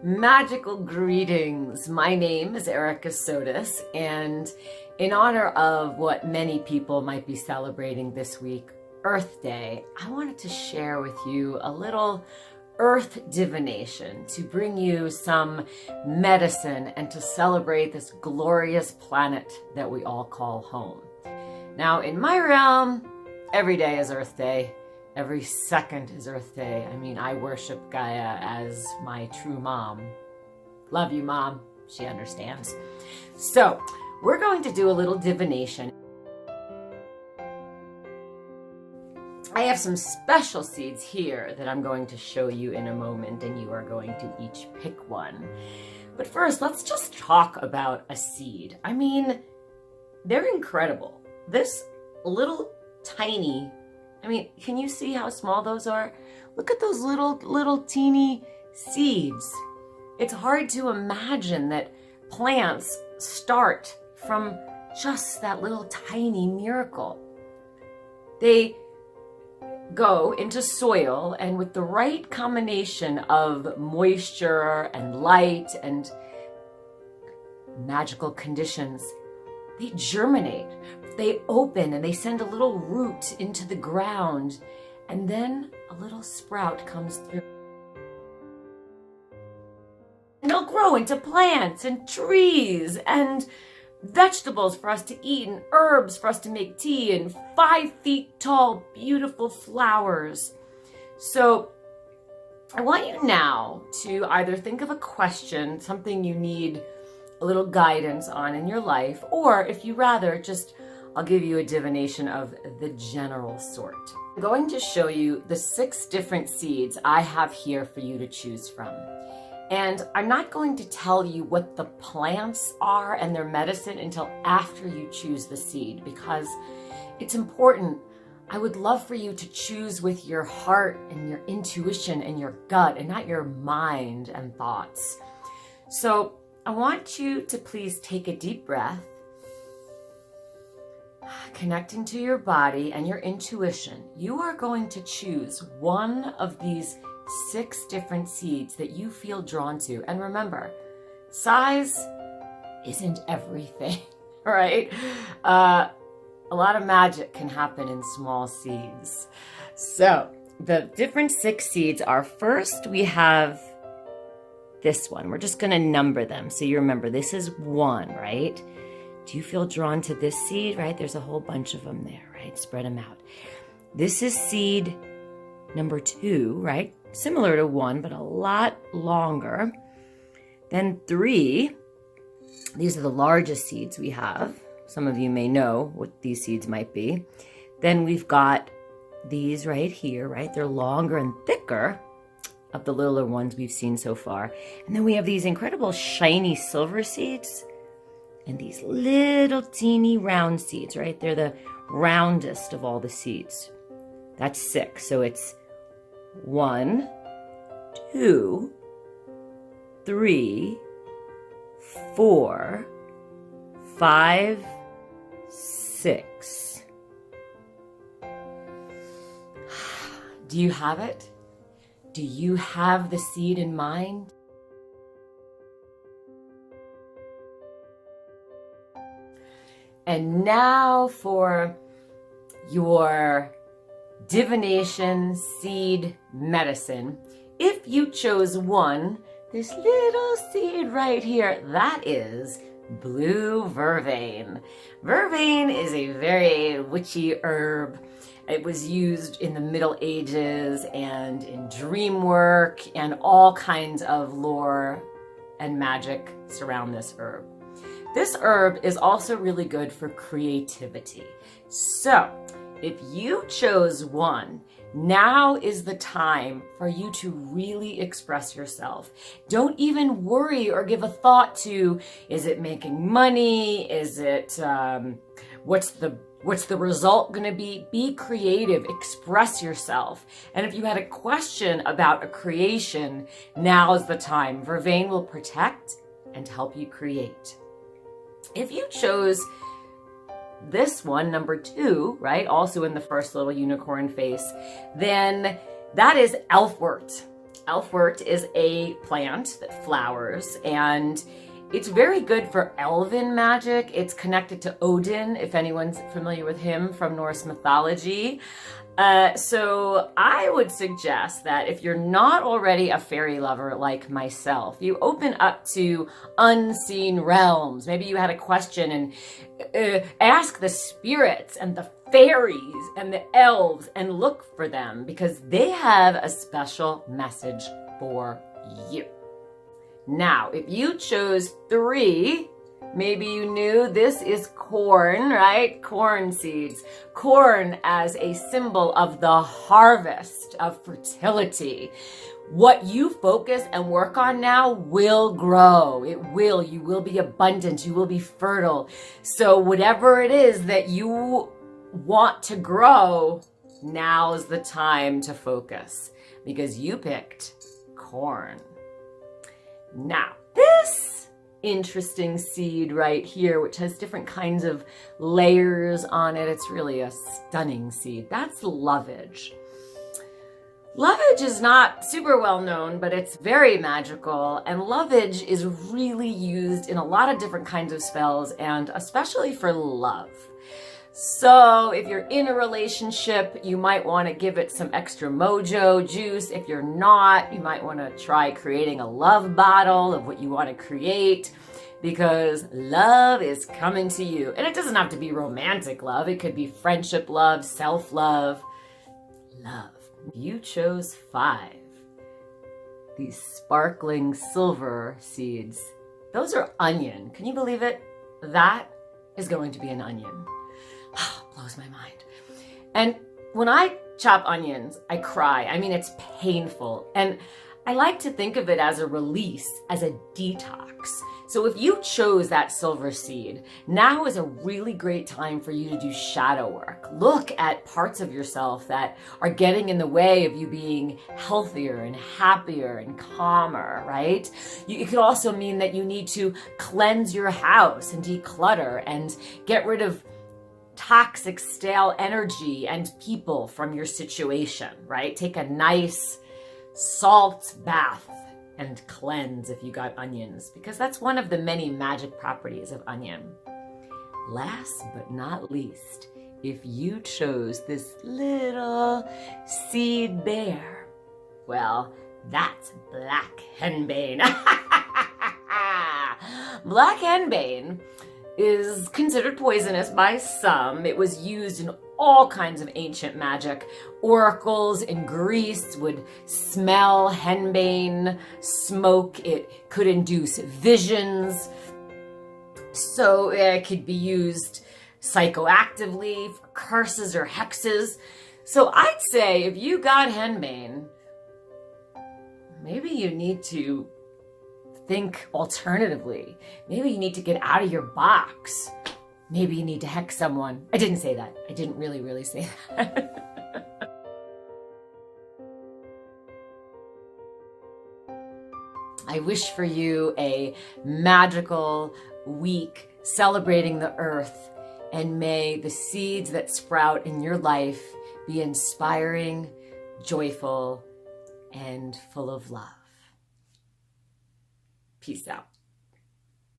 Magical greetings. My name is Erica Sotis, and in honor of what many people might be celebrating this week, Earth Day, I wanted to share with you a little Earth divination to bring you some medicine and to celebrate this glorious planet that we all call home. Now, in my realm, every day is Earth Day. Every second is Earth Day. I mean, I worship Gaia as my true mom. Love you, Mom. She understands. So, we're going to do a little divination. I have some special seeds here that I'm going to show you in a moment, and you are going to each pick one. But first, let's just talk about a seed. I mean, they're incredible. This little tiny, can you see how small those are? Look at those little teeny seeds. It's hard to imagine that plants start from just that little tiny miracle. They go into soil, and with the right combination of moisture and light and magical conditions, they germinate, they open, and they send a little root into the ground, and then a little sprout comes through. And they'll grow into plants and trees and vegetables for us to eat and herbs for us to make tea and 5 feet tall, beautiful flowers. So I want you now to either think of a question, something you need a little guidance on in your life, or if you rather, I'll give you a divination of the general sort. I'm going to show you the 6 different seeds I have here for you to choose from. And I'm not going to tell you what the plants are and their medicine until after you choose the seed, because it's important. I would love for you to choose with your heart and your intuition and your gut and not your mind and thoughts. So I want you to please take a deep breath, connecting to your body and your intuition. You are going to choose one of these 6 different seeds that you feel drawn to. And remember, size isn't everything, right? A lot of magic can happen in small seeds. So the different 6 seeds are, first we have this one. We're just going to number them. So you remember, this is 1, right? Do you feel drawn to this seed, right? There's a whole bunch of them there, right? Spread them out. This is seed number 2, right? Similar to 1, but a lot longer. Then 3, these are the largest seeds we have. Some of you may know what these seeds might be. Then we've got these right here, right? They're longer and thicker of the littler ones we've seen so far. And then we have these incredible shiny silver seeds and these little teeny round seeds, right? They're the roundest of all the seeds. That's 6. So it's 1, 2, 3, 4, 5, 6. Do you have it? Do you have the seed in mind? And now for your divination seed medicine. If you chose 1, this little seed right here, that is blue vervain. Vervain is a very witchy herb. It was used in the Middle Ages and in dream work, and all kinds of lore and magic surround this herb. This herb is also really good for creativity. So if you chose 1, now is the time for you to really express yourself. Don't even worry or give a thought to, is it making money? Is it, what's the result going to be? Be creative, express yourself. And if you had a question about a creation, now's the time. Vervain will protect and help you create. If you chose this one, number 2, right, also in the first little unicorn face, then that is elfwort. Elfwort is a plant that flowers, and it's very good for elven magic. It's connected to Odin, if anyone's familiar with him from Norse mythology. So I would suggest that if you're not already a fairy lover like myself, you open up to unseen realms. Maybe you had a question and ask the spirits and the fairies and the elves and look for them, because they have a special message for you. Now, if you chose 3, maybe you knew this is corn, right? Corn seeds. Corn as a symbol of the harvest of fertility. What you focus and work on now will grow. It will. You will be abundant. You will be fertile. So whatever it is that you want to grow, now's the time to focus, because you picked corn. Now, this interesting seed right here, which has different kinds of layers on it, it's really a stunning seed. That's lovage. Lovage is not super well known, but it's very magical, and lovage is really used in a lot of different kinds of spells, and especially for love. So if you're in a relationship, you might want to give it some extra mojo juice. If you're not, you might want to try creating a love bottle of what you want to create, because love is coming to you. And it doesn't have to be romantic love. It could be friendship love, self-love, love. You chose 5. These sparkling silver seeds. Those are onion. Can you believe it? That is going to be an onion. Blows my mind. And when I chop onions, I cry. I mean, it's painful. And I like to think of it as a release, as a detox. So if you chose that silver seed, now is a really great time for you to do shadow work. Look at parts of yourself that are getting in the way of you being healthier and happier and calmer, right? It could also mean that you need to cleanse your house and declutter and get rid of toxic, stale energy and people from your situation, right? Take a nice salt bath and cleanse if you got onions, because that's one of the many magic properties of onion. Last but not least, if you chose this little seed bear, well, that's black henbane. Black henbane is considered poisonous by some. It was used in all kinds of ancient magic. Oracles in Greece would smell henbane smoke. It could induce visions. So it could be used psychoactively for curses or hexes. So I'd say if you got henbane, maybe you need to think alternatively. Maybe you need to get out of your box. Maybe you need to hex someone. I didn't say that. I didn't really say that. I wish for you a magical week celebrating the earth, and may the seeds that sprout in your life be inspiring, joyful, and full of love. Peace out.